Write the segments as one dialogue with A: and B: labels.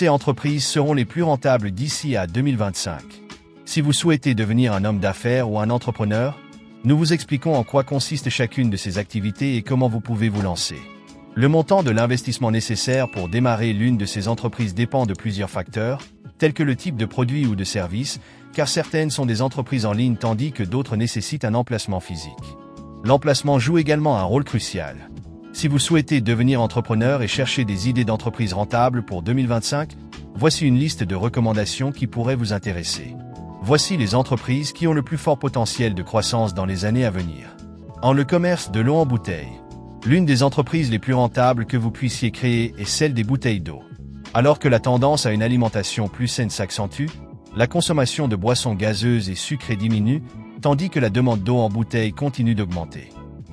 A: ces entreprises seront les plus rentables d'ici à 2025. Si vous souhaitez devenir un homme d'affaires ou un entrepreneur, nous vous expliquons en quoi consiste chacune de ces activités et comment vous pouvez vous lancer. Le montant de l'investissement nécessaire pour démarrer l'une de ces entreprises dépend de plusieurs facteurs, tels que le type de produit ou de service, car certaines sont des entreprises en ligne tandis que d'autres nécessitent un emplacement physique. L'emplacement joue également un rôle crucial. Si vous souhaitez devenir entrepreneur et chercher des idées d'entreprise rentables pour 2025, voici une liste de recommandations qui pourraient vous intéresser. Voici les entreprises qui ont le plus fort potentiel de croissance dans les années à venir. En le commerce de l'eau en bouteille. L'une des entreprises les plus rentables que vous puissiez créer est celle des bouteilles d'eau. Alors que la tendance à une alimentation plus saine s'accentue, la consommation de boissons gazeuses et sucrées diminue, tandis que la demande d'eau en bouteille continue d'augmenter.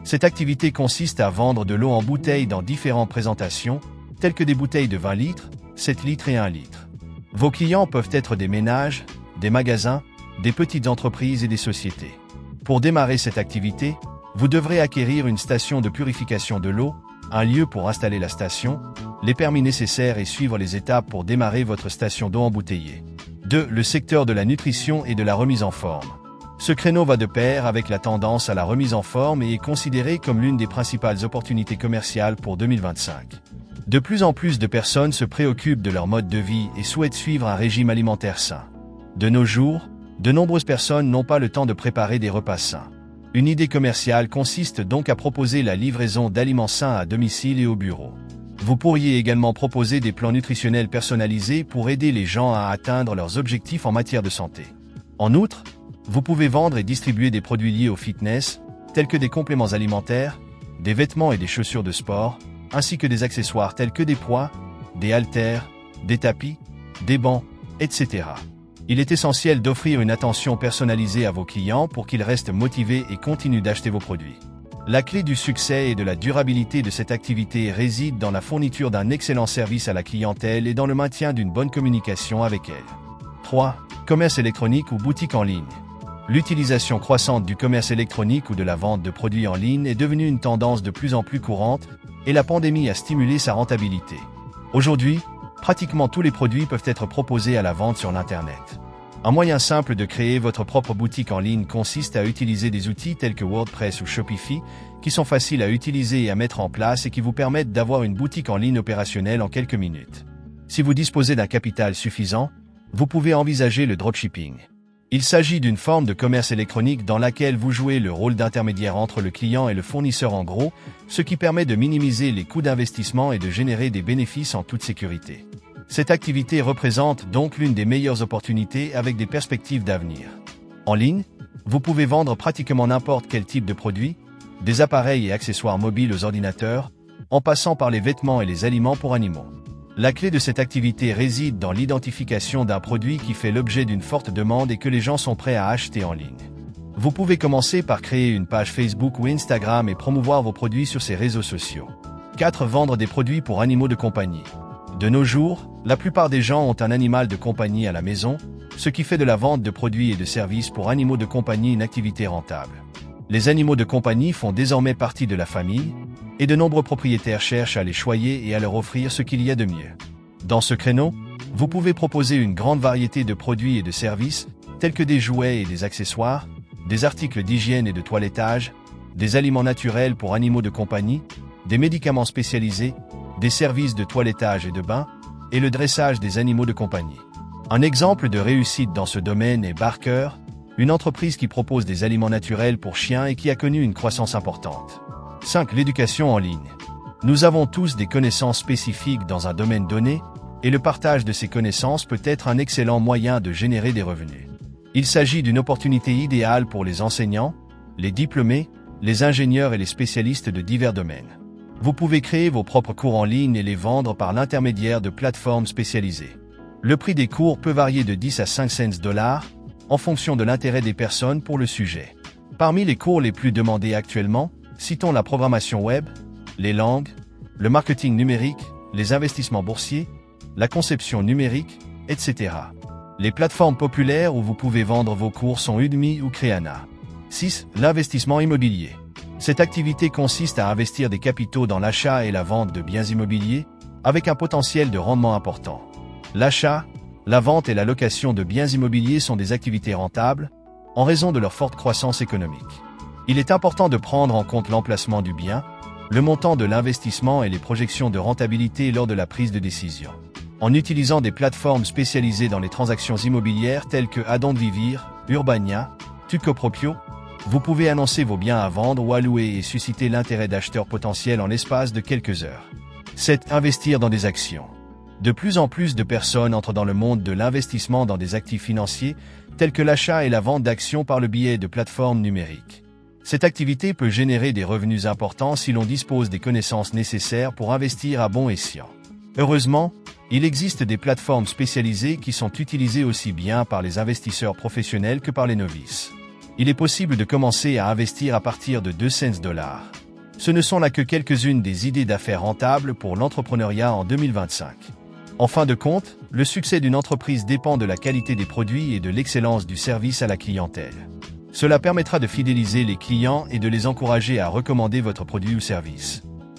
A: Cette activité consiste à vendre de l'eau en bouteille dans différentes présentations, telles que des bouteilles de 20 litres, 7 litres et 1 litre. Vos clients peuvent être des ménages, des magasins, des petites entreprises et des sociétés. Pour démarrer cette activité, vous devrez acquérir une station de purification de l'eau, un lieu pour installer la station, les permis nécessaires et suivre les étapes pour démarrer votre station d'eau embouteillée. 2. Le secteur de la nutrition et de la remise en forme. Ce créneau va de pair avec la tendance à la remise en forme et est considéré comme l'une des principales opportunités commerciales pour 2025. De plus en plus de personnes se préoccupent de leur mode de vie et souhaitent suivre un régime alimentaire sain. De nos jours, de nombreuses personnes n'ont pas le temps de préparer des repas sains. Une idée commerciale consiste donc à proposer la livraison d'aliments sains à domicile et au bureau. Vous pourriez également proposer des plans nutritionnels personnalisés pour aider les gens à atteindre leurs objectifs en matière de santé. En outre, vous pouvez vendre et distribuer des produits liés au fitness, tels que des compléments alimentaires, des vêtements et des chaussures de sport, ainsi que des accessoires tels que des poids, des haltères, des tapis, des bancs, etc. Il est essentiel d'offrir une attention personnalisée à vos clients pour qu'ils restent motivés et continuent d'acheter vos produits. La clé du succès et de la durabilité de cette activité réside dans la fourniture d'un excellent service à la clientèle et dans le maintien d'une bonne communication avec elle. 3. Commerce électronique ou boutique en ligne. L'utilisation croissante du commerce électronique ou de la vente de produits en ligne est devenue une tendance de plus en plus courante et la pandémie a stimulé sa rentabilité. Aujourd'hui, pratiquement tous les produits peuvent être proposés à la vente sur l'Internet. Un moyen simple de créer votre propre boutique en ligne consiste à utiliser des outils tels que WordPress ou Shopify, qui sont faciles à utiliser et à mettre en place et qui vous permettent d'avoir une boutique en ligne opérationnelle en quelques minutes. Si vous disposez d'un capital suffisant, vous pouvez envisager le dropshipping. Il s'agit d'une forme de commerce électronique dans laquelle vous jouez le rôle d'intermédiaire entre le client et le fournisseur en gros, ce qui permet de minimiser les coûts d'investissement et de générer des bénéfices en toute sécurité. Cette activité représente donc l'une des meilleures opportunités avec des perspectives d'avenir. En ligne, vous pouvez vendre pratiquement n'importe quel type de produit, des appareils et accessoires mobiles aux ordinateurs, en passant par les vêtements et les aliments pour animaux. La clé de cette activité réside dans l'identification d'un produit qui fait l'objet d'une forte demande et que les gens sont prêts à acheter en ligne. Vous pouvez commencer par créer une page Facebook ou Instagram et promouvoir vos produits sur ces réseaux sociaux. 4. Vendre des produits pour animaux de compagnie. De nos jours, la plupart des gens ont un animal de compagnie à la maison, ce qui fait de la vente de produits et de services pour animaux de compagnie une activité rentable. Les animaux de compagnie font désormais partie de la famille, et de nombreux propriétaires cherchent à les choyer et à leur offrir ce qu'il y a de mieux. Dans ce créneau, vous pouvez proposer une grande variété de produits et de services, tels que des jouets et des accessoires, des articles d'hygiène et de toilettage, des aliments naturels pour animaux de compagnie, des médicaments spécialisés, des services de toilettage et de bain, et le dressage des animaux de compagnie. Un exemple de réussite dans ce domaine est Barker, une entreprise qui propose des aliments naturels pour chiens et qui a connu une croissance importante. 5. L'éducation en ligne. Nous avons tous des connaissances spécifiques dans un domaine donné, et le partage de ces connaissances peut être un excellent moyen de générer des revenus. Il s'agit d'une opportunité idéale pour les enseignants, les diplômés, les ingénieurs et les spécialistes de divers domaines. Vous pouvez créer vos propres cours en ligne et les vendre par l'intermédiaire de plateformes spécialisées. Le prix des cours peut varier de 10 à 5 cents en fonction de l'intérêt des personnes pour le sujet. Parmi les cours les plus demandés actuellement, citons la programmation web, les langues, le marketing numérique, les investissements boursiers, la conception numérique, etc. Les plateformes populaires où vous pouvez vendre vos cours sont Udemy ou Creana. 6. L'investissement immobilier. Cette activité consiste à investir des capitaux dans l'achat et la vente de biens immobiliers, avec un potentiel de rendement important. L'achat, la vente et la location de biens immobiliers sont des activités rentables, en raison de leur forte croissance économique. Il est important de prendre en compte l'emplacement du bien, le montant de l'investissement et les projections de rentabilité lors de la prise de décision. En utilisant des plateformes spécialisées dans les transactions immobilières telles que Adondvivir, Urbania, Tucopropio, vous pouvez annoncer vos biens à vendre ou à louer et susciter l'intérêt d'acheteurs potentiels en l'espace de quelques heures. 7. Investir dans des actions. De plus en plus de personnes entrent dans le monde de l'investissement dans des actifs financiers, tels que l'achat et la vente d'actions par le biais de plateformes numériques. Cette activité peut générer des revenus importants si l'on dispose des connaissances nécessaires pour investir à bon escient. Heureusement, il existe des plateformes spécialisées qui sont utilisées aussi bien par les investisseurs professionnels que par les novices. Il est possible de commencer à investir à partir de 2 cents $. Ce ne sont là que quelques-unes des idées d'affaires rentables pour l'entrepreneuriat en 2025. En fin de compte, le succès d'une entreprise dépend de la qualité des produits et de l'excellence du service à la clientèle. Cela permettra de fidéliser les clients et de les encourager à recommander votre produit ou service.